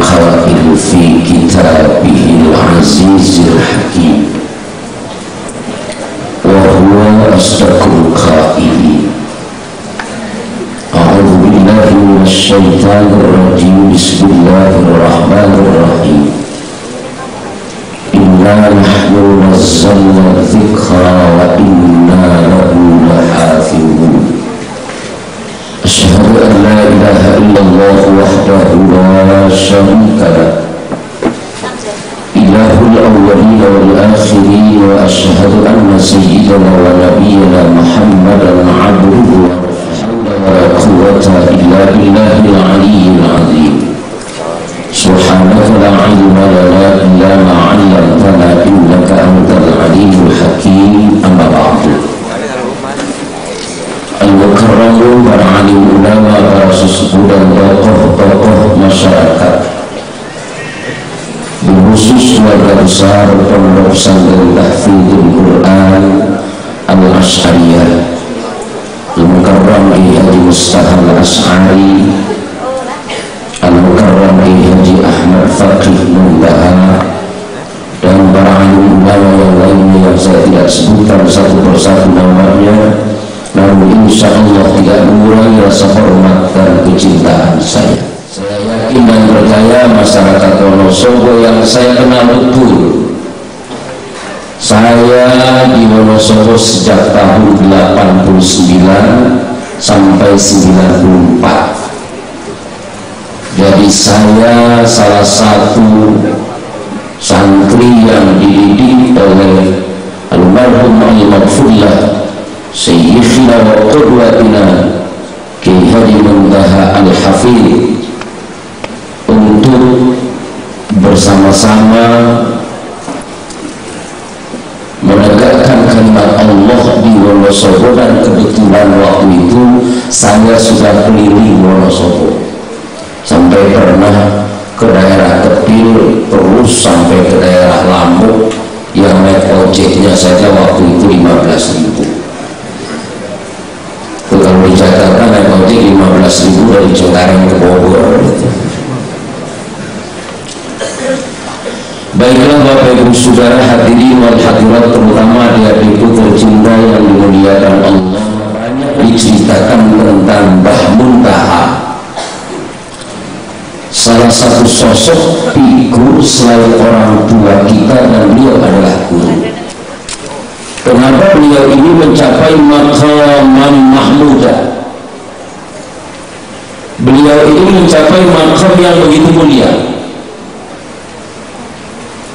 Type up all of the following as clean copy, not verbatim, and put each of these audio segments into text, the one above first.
القائل في كتابه العزيز الحكيم وهو أصدق القائلين. أعوذ بالله من الشيطان الرجيم. بسم الله الرحمن الرحيم. إنا نحن نزلنا الذكر وإنا له لحافظون. أشهد أن لا إله إلا الله وحده لا شريك له إله الأولين والآخرين، وأشهد أن سيدنا ونبينا محمدا عبده ورسوله، ولا قوة إلا بالله العلي العظيم. سبحانك لا علم لنا إلا ما علمتنا إنك أنت العليم الحكيم. أما بعد، al-mukarramun, para alim ulama, para sesepuh dan tokoh-tokoh masyarakat, khusus keluarga besar Pondok Pesantren Tahfidzul Quran Al-Asy'ariyah, Al-Mukarram Haji Mustahil Asy'ari, Al-Mukarram Haji Ahmad Faqih Muntaha, dan para alim ulama yang lainnya yang saya tidak sebutkan satu persatu namanya, namun insya Allah tidak mengurangi rasa hormat dan kecintaan saya. Saya yakin dan percaya masyarakat Wonosobo yang saya kenal betul. Saya di Wonosobo sejak tahun 89 sampai 94. Jadi saya salah satu santri yang dididik oleh almarhum al-maghfurlah Sayyidina wa qudwatina Kiai Haji Muntaha Al-Hafidh untuk bersama-sama menegakkan kalimat Allah di Wonosobo. Dan kebetulan waktu itu saya sudah keliling Wonosobo sampai pernah ke daerah Kepil, terus sampai ke daerah Lampung yang naik ojeknya saja waktu itu 15.000. Kalau di Jakarta naik ojek 15.000 dari Cengkareng ke Bogor gitu. Baiklah Bapak Ibu Saudara hadirin wal hadirat, terutama adik-adikku tercinta yang dimuliakan Allah, banyak diceritakan tentang Mbah Muntaha, salah satu sosok figur selain orang tua kita, dan beliau adalah guru. Kenapa beliau ini mencapai maqaman mahmudah? Beliau ini mencapai maqam yang begitu mulia.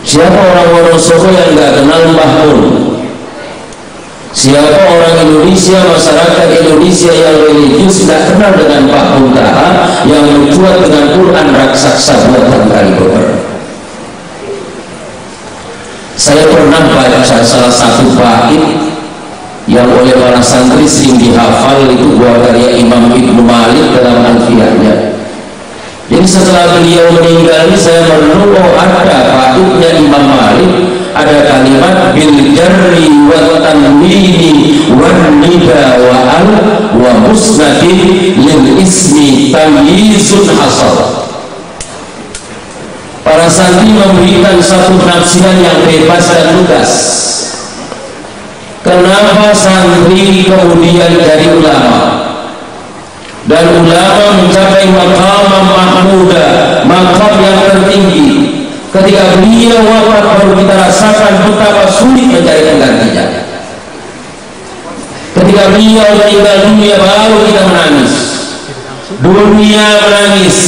Siapa orang Wonosobo yang tidak kenal Mbah Mun? Siapa orang Indonesia, masyarakat Indonesia yang religius tidak kenal dengan Mbah Muntaha yang mencuat dengan Quran raksasa buatan Kaliber? Saya pernah baca salah satu bait yang oleh para santri sering dihafal, itu buah karya Imam Ibnu Malik dalam Alfiyahnya. Jadi setelah beliau meninggal saya merenung, oh ada baitnya Imam Malik, ada kalimat bil jarri wa tanwini wan nida wa al wa musnadi lil ismi tamyizun hasal. Para santri memberikan satu penafsiran yang bebas dan lugas. Kenapa santri kemudian dari ulama, dan ulama mencapai maqam mahmudah, maqam yang tertinggi? Ketika beliau wafat baru kita rasakan betapa sulit mencari penggantinya. Ketika beliau meninggal dunia baru kita menangis. Dunia menangis.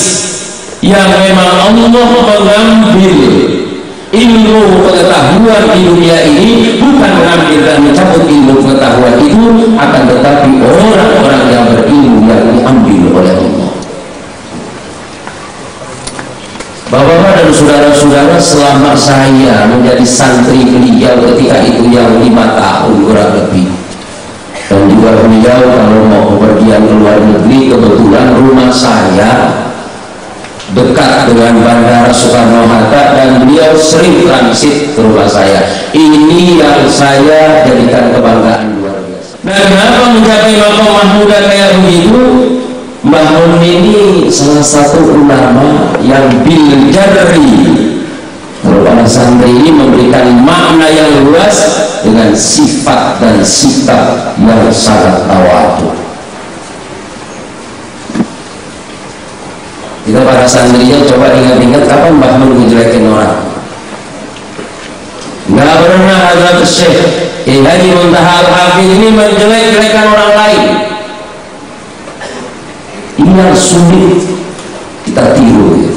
Yang memang Allah mengambil ilmu pengetahuan di dunia ini, bukan mengambil dan mencabut ilmu pengetahuan itu, akan tetapi orang-orang yang berilmu yang diambil oleh Allah. Bapak-bapak dan saudara-saudara, selama saya menjadi santri beliau ketika itu yang 5 tahun kurang lebih, dan juga beliau kalau mau bepergian ke luar negeri, kebetulan rumah saya dekat dengan Bandara Soekarno-Hatta dan beliau sering transit ke rumah saya. Ini yang saya jadikan kebanggaan luar biasa. Dan kenapa mencapai maqam mahmudah kayak begitu? Mbah Mun ini salah satu ulama yang bil jarri, kalau para santri ini memberikan makna yang luas dengan sifat dan sikap yang sangat tawadu. Kita para santrinya coba ingat-ingat kapan Mbah Mun ngejelekin orang. Nggak pernah ada Syekh Haji Muntaha Al-Hafidz ini menjelek-jelekan orang lain. Ini yang sulit kita tiru.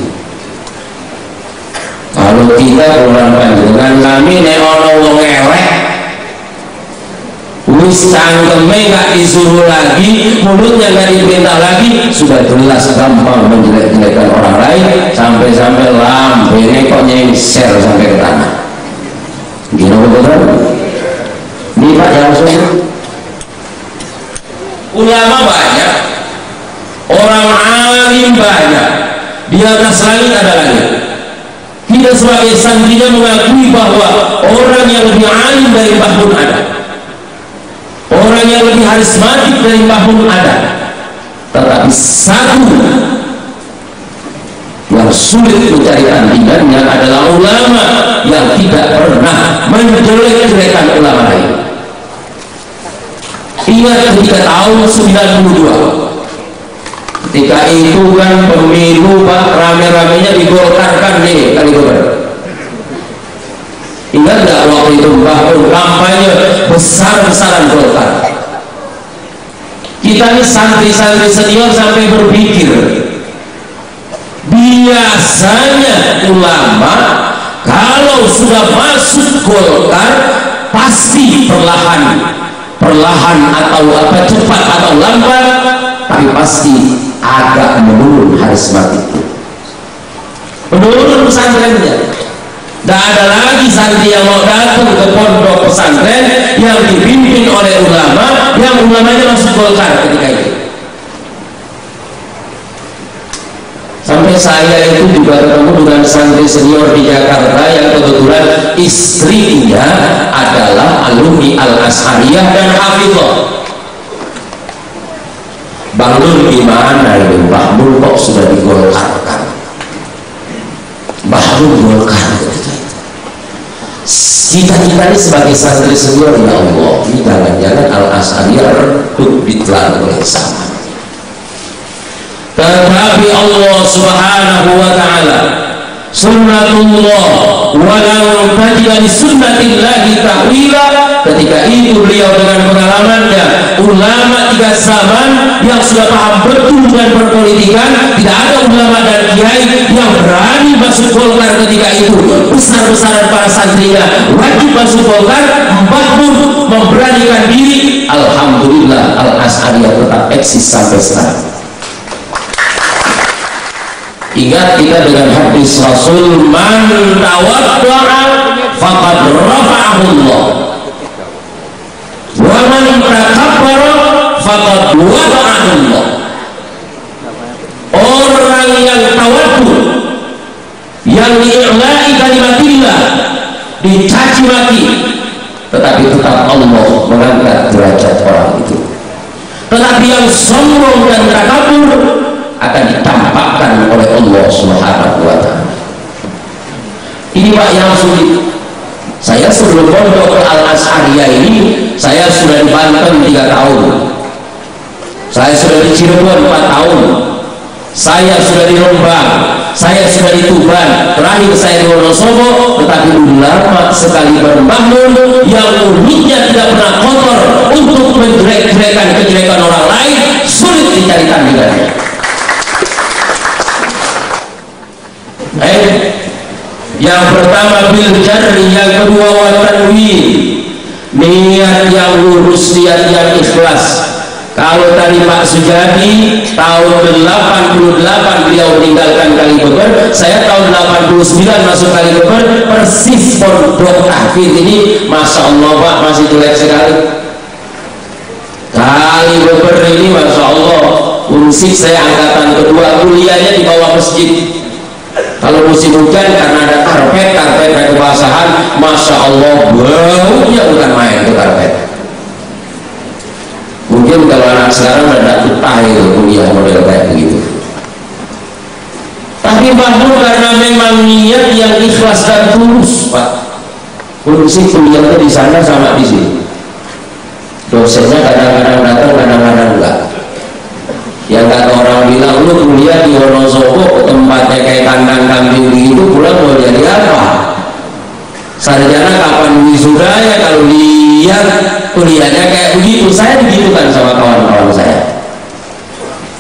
Kalau kita kurang panjenengan kami nek ana wong elek wis cangkeme nggak disuruh lagi, mulutnya nggak diperintah lagi, sudah jelas gampang menjelek-jelekan orang lain, sampai-sampai lambene kok nyengser sampai ke tanah. Gini betul? Ini Pak yang sulit. Ulama banyak, orang alim banyak, di atas langit ada langit. Kita sebagai santrinya mengakui bahwa orang yang lebih alim dari Mbah Mun ada, orang yang lebih harismatik dari Mbah Mun ada, tetapi satu yang sulit mencari tandingannya adalah ulama yang tidak pernah menjelek-jelekan ulama lain. Ingat ketika tahun 92, ketika itu kan pemilu Pak, rame-ramenya digolkarkan nih kali gubernur. Ingat nggak waktu itu Mbah Mun kampanye besar-besaran Golkar? Kita nih santri-santri senior sampai berpikir, biasanya ulama kalau sudah masuk Golkar pasti perlahan atau apa cepat atau lambat, tapi pasti agak menurun harismatik, menurun pesantrennya. Tidak ada lagi santri yang mau datang ke pondok pesantren yang dipimpin oleh ulama yang ulamanya masuk Golkar ketika itu. Sampai saya itu juga ketemu dengan santri senior di Jakarta yang kebetulan istrinya adalah alumni Al-Azhariyah dan Hafizah. Bang Nur gimana ini? Mbah Mun kok sudah digolkarkan? Mbah Mun golkar ketika itu. Kita ini sebagai santri senior, ya Allah, ini jangan-jangan Al-Azhariyah redup ditelan oleh zaman. Tetapi Allah Subhanahu wa ta'ala sunnatullah walau tajida li sunnatillahi ta'wila. Ketika itu beliau dengan pengalamannya, ulama 3 zaman yang sudah paham betul dengan perpolitikan, tidak ada ulama dan kiai yang berani masuk Golkar ketika itu. Besar-besaran para santrinya wajib masuk Golkar, Mbah Mun memberanikan diri. Alhamdulillah Al-Azhariyah tetap eksis sampai sekarang. Ingat kita dengan hadis Rasul, man tawadda'a faqad rafa'ahu Allah wa man takabbara faqad wada'ahu Allah. Orang yang tawaddu, yang di'i'la'i kalimatillah, dicaci maki, tetapi tetap Allah mengangkat derajat orang itu. Tetapi yang sombong dan takabur akan ditampakkan oleh Allah Subhanahu wa ta'ala. Ini Pak yang sulit. Saya sebelum pondok ke Al-Azhariyah ini, saya sudah di Banten 3 tahun, saya sudah di Cirebon 4 tahun, saya sudah di Rembang, saya sudah di Tuban, terakhir saya di Wonosobo. Tetapi ulama sekali Mbah Mun yang mulutnya tidak pernah kotor untuk menjelek-jelekan kejelekan orang lain, sulit dicari tandingannya. Yang pertama bil jarri, yang kedua wa tanwin, niat yang lurus, niat yang ikhlas. Kalau tadi Pak Sujadi tahun 88 beliau meninggalkan Kalibeber, saya tahun 89 masuk Kalibeber, persis pondok tahfidz ini, masya Allah Pak, masih jelek sekali. Kalibeber ini masya Allah, unsik saya angkatan kedua, kuliahnya di bawah masjid. Kalau musim hujan karena ada karpet kebasahan, masya Allah baunya bukan main ke karpet. Mungkin mungkin kalau anak sekarang udah betah itu kuliah model kayak begitu. Tapi bahwa karena memang niat yang ikhlas dan tulus, Pak, fungsi kuliahnya di sana sama di sini. Dosennya kadang-kadang datang, kadang-kadang enggak. Yang kata orang bilang, lu kuliah di Wonosobo tempatnya kayak kandang kambing begitu, pulang mau jadi apa? Sarjana kapan wisudanya kalau lihat kuliahnya kayak begitu? Saya digitukan sama kawan-kawan saya.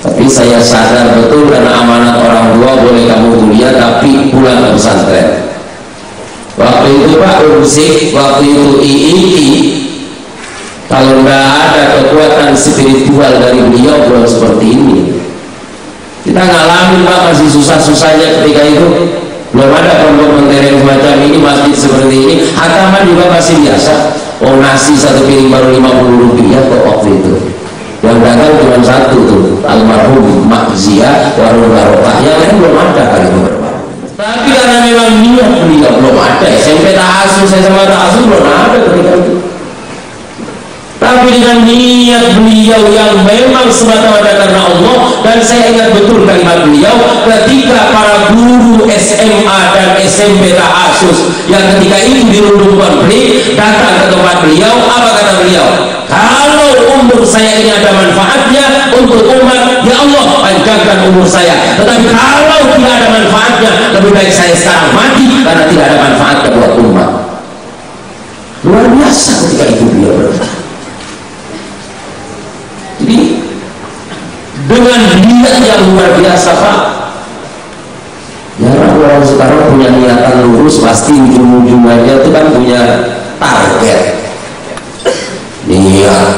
Tapi saya sadar betul karena amanat orang tua, boleh kamu kuliah tapi pulang ke pesantren. Waktu itu Pak Ursik, waktu itu III, kalau nggak ada kekuatan spiritual dari beliau belum seperti ini. Kita ngalamin Pak, masih susah-susahnya ketika itu. Belum ada pondok mentereng semacam ini, masjid seperti ini. Hataman juga masih biasa. Oh, nasi satu piring baru 50 rupiah kok waktu itu. Yang dagang cuma satu tuh, almarhum Mak Zia, warung barokah. Yang lain belum ada kali beberapa. Tapi karena memang niat beliau belum ada. SMP Ta'asus, saya sama Ta'asus belum ada ketika itu. Tapi dengan niat beliau yang memang semata-mata karena Allah, dan saya ingat betul kalimat beliau ketika para guru SMA dan SMP Ta'asus yang ketika itu dirundung konflik datang ke tempat beliau, apa kata beliau? Kalau umur saya ini ada manfaatnya untuk umat, ya Allah panjangkan umur saya. Tetapi kalau tidak ada manfaatnya, lebih baik saya sekarang mati karena tidak ada manfaatnya buat umat. Luar biasa ketika itu beliau berkata. Jadi dengan niat yang luar biasa Pak. Jarang orang sekarang punya niatan lurus, pasti ujung-ujungannya itu kan punya target. Niat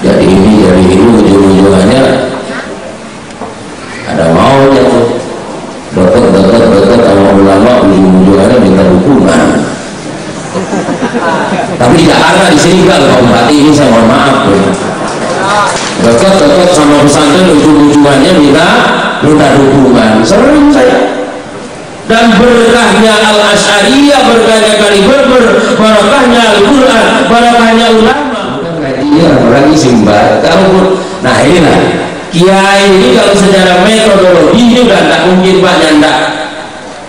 jadi ini ujung-ujungannya ada maunya tuh. Deket sama ulama, ujung-ujungannya minta dukungan. Tapi di Jakarta di sini enggak, Pak Bupati, ini saya mohon maaf tuh. Dekat sama pesantren, ujung-ujungannya minta dukungan. Sering saya. Dan berkahnya Al-Asy'ariyah, berkahnya Kaliberber, berkahnya Al-Quran, berkahnya ulama. Bukan dia orang simbat. Nah inilah kiai ini kalau secara metodologi ini udah tak mungkin Pak nyandak.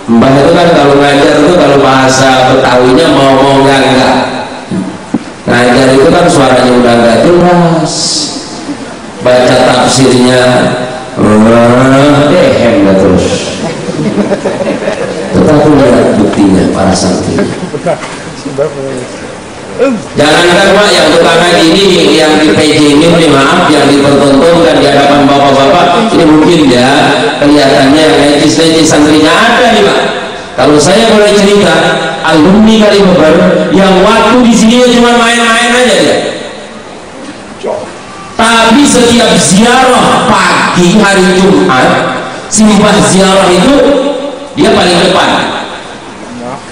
Mbah itu kan kalau ngajar itu kalau bahasa Betawinya mau enggak. Ngajar itu kan suaranya udah enggak jelas. Baca tafsirnya dehem terus. Tetapi lihat buktinya para santri. Jangankan Pak yang tukang ngaji ini, yang di PJ ini, maaf, yang dipertontonkan di hadapan bapak-bapak ini mungkin ya kelihatannya necis santrinya ada nih Pak. Kalau saya boleh cerita, alumni Kalibeber yang waktu di sini cuma main-main aja dia. Tapi setiap ziarah pagi hari Jumat, simbah ziarah itu dia paling depan.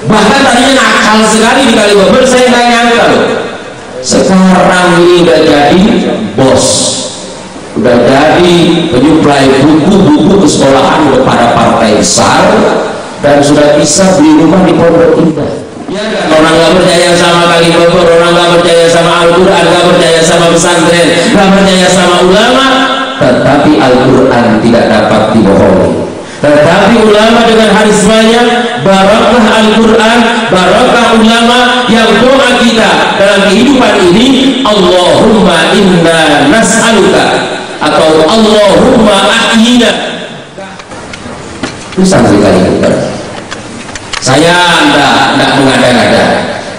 Bahkan tadinya nakal sekali di Kalibeber, saya nggak nyangka loh. Sekarang ini udah jadi bos, udah jadi penyuplai buku-buku ke sekolahan udah pada partai besar, dan sudah bisa beli rumah di Pondok Indah. Ya, orang nggak percaya sama Kalibeber, orang nggak percaya sama Al-Quran, nggak percaya sama pesantren, nggak percaya sama ulama, tetapi Al-Quran tidak dapat dibohongi. Tetapi ulama dengan harismanya, barakah Al-Quran, barakah ulama, yang doa kita dalam kehidupan ini, Allahumma inna nas'aluka, atau Allahumma ahyina. Itu santri Kalibeber. Saya tidak mengada-ngada.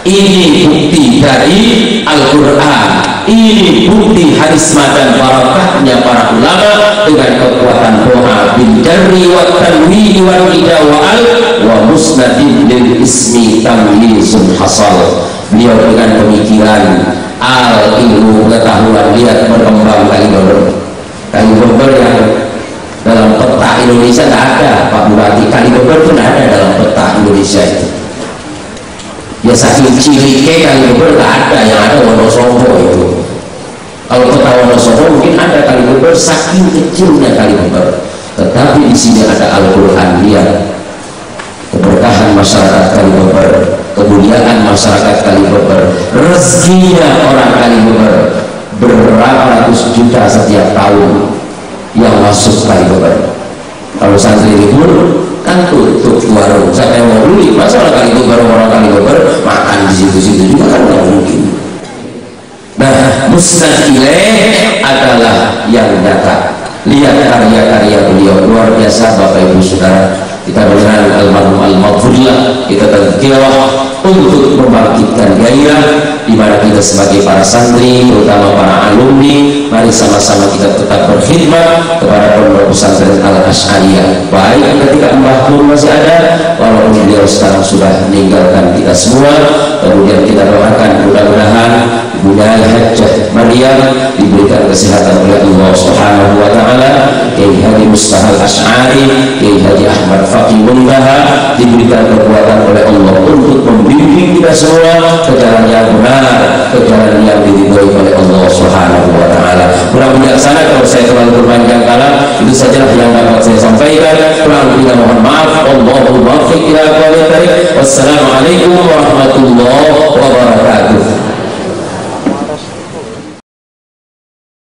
Ini bukti dari Al-Quran, ini bukti harisma dan barakahnya para ulama dengan kekuatan doa bil jarri wa tanwini wa idawal wa musnadin lil ismi tamyizun hasal. Beliau dengan pemikiran al ilmu pengetahuan, lihat berkembang Kalibeber yang dalam peta Indonesia tidak ada Pak Bupati. Kalibeber pun ada dalam peta Indonesia itu. Ya saking ciliknya Kalibeber tidak ada, yang ada Wonosobo itu. Kalau peta Wonosobo mungkin ada Kalibeber, saking kecilnya Kalibeber. Tetapi di sini ada Al-Quran, lihat keberkahan masyarakat Kalibeber, kemuliaan masyarakat Kalibeber, rezekinya orang Kalibeber, berapa ratus juta setiap tahun yang masuk kali Kober. Kalau santri libur kan tutup warung, siapa yang mau beli? Masa orang kali Kober, orang kali Kober makan di situ-situ juga kan nggak mungkin. Nah, musnad ilaih adalah yang datang. Lihat karya-karya beliau luar biasa Bapak Ibu Saudara. Kita mengenal almarhum al-Maghfurlah, kita tazkirah untuk membangkitkan gairah di mana kita sebagai para santri, terutama para alumni, mari sama-sama kita tetap berkhidmat kepada pondok pesantren Al-Asy'ariyah. Baik ketika Mbah Nur masih ada, walaupun beliau sekarang sudah meninggalkan kita semua, kemudian kita doakan mudah-mudahan Bunda Hajjah Maryam diberikan kesehatan oleh Allah Subhanahu wa taala, Kiai Haji Mustahil Asy'ari, Kiai Haji Ahmad Faqih Muntaha diberikan kekuatan oleh Allah untuk membimbing kita semua ke jalan yang benar, ke jalan yang diridhoi oleh Allah Subhanahu wa taala. Kurang bijaksana kalau saya terlalu berpanjang kalam, itu sajalah yang dapat saya sampaikan. Kurang lebihnya mohon maaf. Allahumma muwaffiq ila aqwamit thariq. Wassalamualaikum warahmatullahi wabarakatuh.